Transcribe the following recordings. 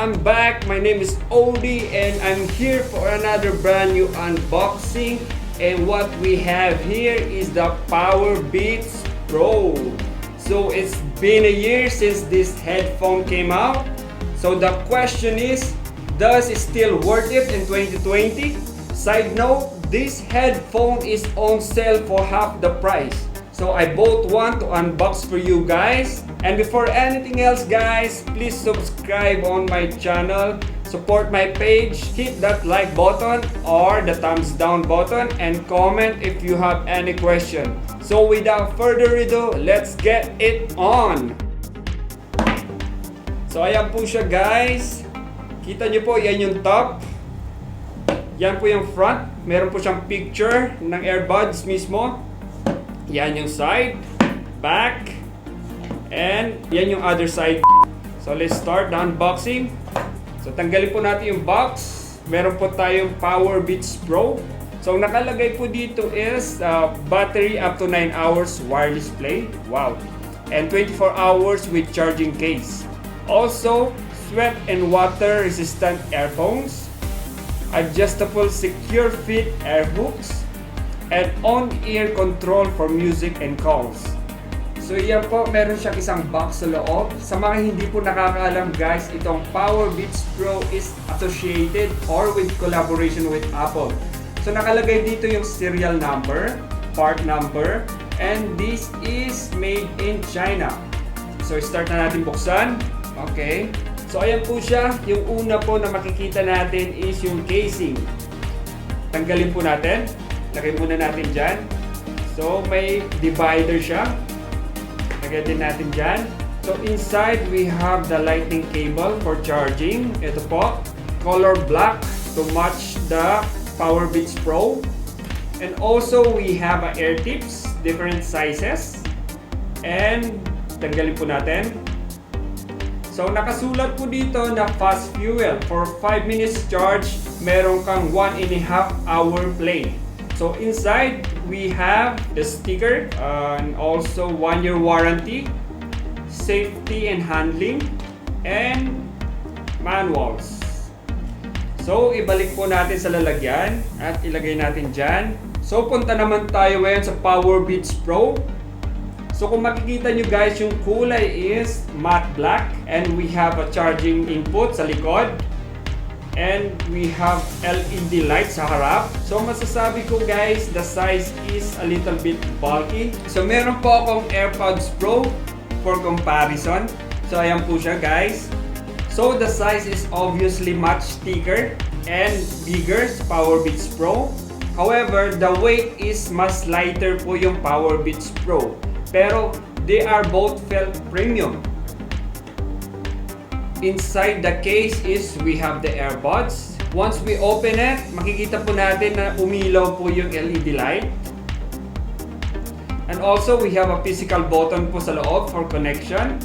I'm back. My name is Odie and I'm here for another brand new unboxing. And what we have here is the Powerbeats Pro. So it's been a year since this headphone came out. So the question is, does it still worth it in 2020? Side note, this headphone is on sale for half the price. So I bought one to unbox for you guys. And before anything else guys, please subscribe on my channel, support my page, hit that like button or the thumbs down button, and comment if you have any question. So without further ado, let's get it on! So ayan po siya guys. Kita nyo po, yan yung top. Yan po yung front. Meron po siyang picture ng earbuds mismo. Yan yung side, back, and yan yung other side. So let's start the unboxing. So tanggalin po natin yung box. Meron po tayong Powerbeats Pro. So nakalagay po dito is battery up to 9 hours wireless play. Wow. And 24 hours with charging case. Also, sweat and water resistant earphones, adjustable secure fit air hooks, and on-ear control for music and calls. So yan po, meron siyang isang box sa loob. Sa mga hindi po nakakaalam guys, itong Powerbeats Pro is associated or with collaboration with Apple. So nakalagay dito yung serial number, part number, and this is made in China. So start na natin buksan. Okay. So ayan po siya. Yung una po na makikita natin is yung casing. Tanggalin po natin. Lagay muna natin dyan. So, may divider siya. Lagay din natin dyan. So, inside, we have the lightning cable for charging. Ito po. Color black to match the Powerbeats Pro. And also, we have air tips, different sizes. And, tanggalin po natin. So, nakasulat po dito na fast fuel. For 5 minutes charge, meron kang 1.5 hour play. So inside, we have the sticker and also 1-year warranty, safety and handling, and manuals. So ibalik po natin sa lalagyan at ilagay natin dyan. So punta naman tayo ngayon sa Powerbeats Pro. So kung makikita nyo guys, yung kulay is matte black and we have a charging input sa likod. And we have LED lights sa harap. So masasabi ko guys, the size is a little bit bulky. So meron po akong AirPods Pro for comparison. So ayan po siya guys. So the size is obviously much thicker and bigger sa Powerbeats Pro. However, the weight is much lighter po yung Powerbeats Pro. Pero they are both felt premium. Inside the case is we have the earbuds. Once we open it, makikita po natin na umilaw po yung LED light. And also we have a physical button po sa loob for connection.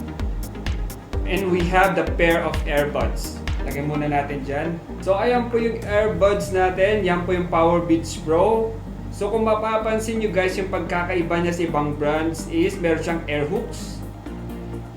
And we have the pair of earbuds. Lagay muna natin dyan. So ayan po yung earbuds natin. Yan po yung Powerbeats Pro. So kung mapapansin nyo guys, yung pagkakaiba niya sa ibang brands is meron siyang air hooks.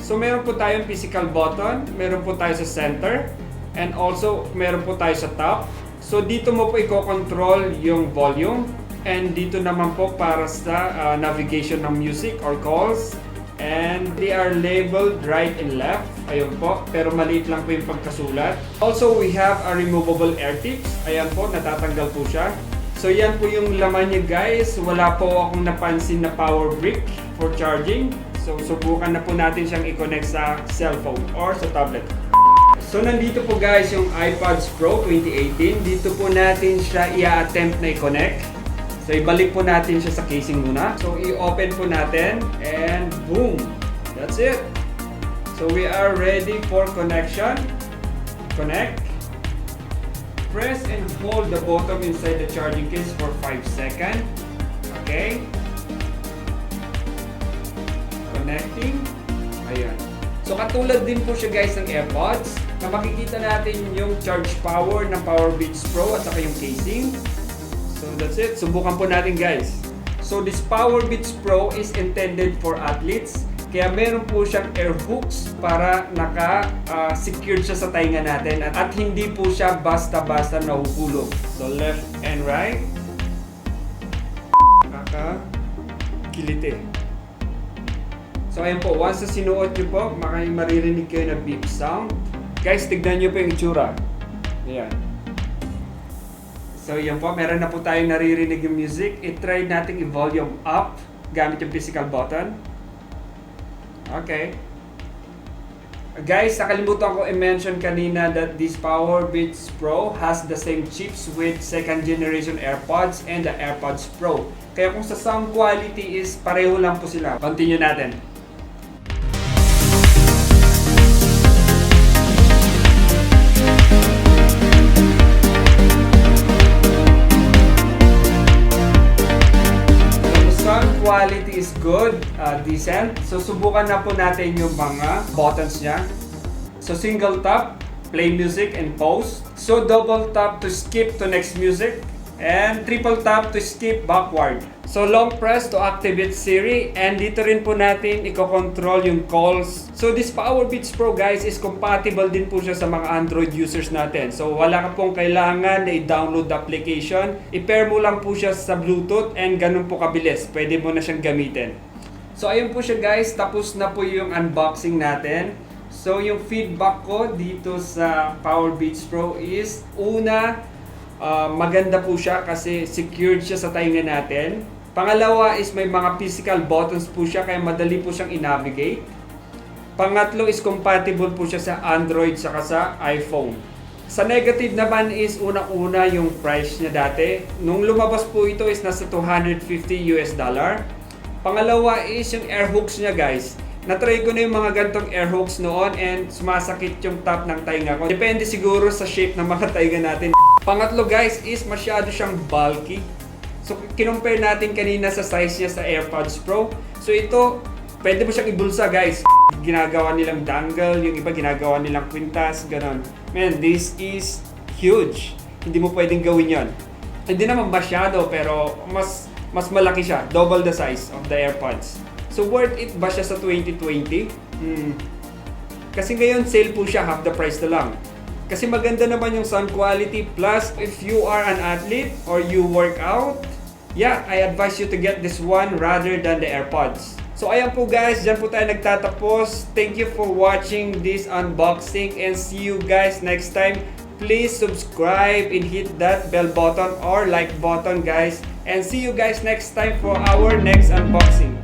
So meron po tayong physical button, meron po tayo sa center, and also meron po tayo sa top. So dito mo po i-control yung volume, and dito naman po para sa navigation ng music or calls. And they are labeled right and left, ayun po, pero maliit lang po yung pagkasulat. Also we have a removable air tips, ayan po, natatanggal po siya. So yan po yung laman niya guys, wala po akong napansin na power brick for charging. So, subukan na po natin siyang i-connect sa cellphone or sa tablet. So, nandito po guys yung iPods Pro 2018. Dito po natin siya i-attempt na i-connect. So, ibalik po natin siya sa casing muna. So, i-open po natin and boom! That's it! So, we are ready for connection. Connect. Press and hold the bottom inside the charging case for 5 seconds. Okay. Connecting. Ayan. So katulad din po siya guys ng AirPods na makikita natin yung charge power ng Powerbeats Pro at saka yung casing. So that's it. Subukan po natin guys. So this Powerbeats Pro is intended for athletes. Kaya meron po siyang air hooks para naka-secured siya sa tainga natin at hindi po siya basta-basta nahuhulog. So left and right. Kilite. So ayan po, once na sinuot nyo po, maririnig kayo na beep sound. Guys, tignan nyo po yung itsura. Ayan. So yan po, meron na po tayong naririnig yung music. I-try natin i-volume up gamit yung physical button. Okay. Guys, nakalimutan ko i-mention kanina that this Powerbeats Pro has the same chips with second generation AirPods and the AirPods Pro. Kaya kung sa sound quality is pareho lang po sila. Continue natin. Quality is good, decent. So subukan na po natin yung mga buttons niya. So single tap, play music and pause. So double tap to skip to next music. And triple tap to skip backward. So long press to activate Siri. And dito rin po natin i-control yung calls. So this Powerbeats Pro guys is compatible din po siya sa mga Android users natin. So wala ka pong kailangan na i-download the application. I-pair mo lang po siya sa Bluetooth and ganun po kabilis. Pwede mo na siyang gamitin. So ayun po siya guys. Tapos na po yung unboxing natin. So yung feedback ko dito sa Powerbeats Pro is una, maganda po siya kasi secured siya sa tainga natin. Pangalawa is may mga physical buttons po siya kaya madali po siyang i-navigate. Pangatlo is compatible po siya sa Android saka sa iPhone. Sa negative naman is unang-una yung price niya dati. Nung lumabas po ito is nasa $250 US. Pangalawa is yung air hooks niya guys. Na-try ko na yung mga gantong air hooks noon and sumasakit yung top ng tainga ko. Depende siguro sa shape ng mga tainga natin. Pangatlo guys is masyado siyang bulky. So kinumpare natin kanina sa size niya sa AirPods Pro. So ito, pwede mo siyang ibulsa guys. Ginagawa nilang dangle, yung iba ginagawa nilang kwintas, ganon. Man, this is huge. Hindi mo pwedeng gawin yon. Hindi naman masyado pero mas malaki siya. Double the size of the AirPods. So worth it ba siya sa 2020? Kasi ngayon sale po siya, half the price na lang. Kasi maganda naman yung sound quality. Plus, if you are an athlete or you work out, yeah, I advise you to get this one rather than the AirPods. So ayan po guys, dyan po tayo nagtatapos. Thank you for watching this unboxing and see you guys next time. Please subscribe and hit that bell button or like button guys. And see you guys next time for our next unboxing.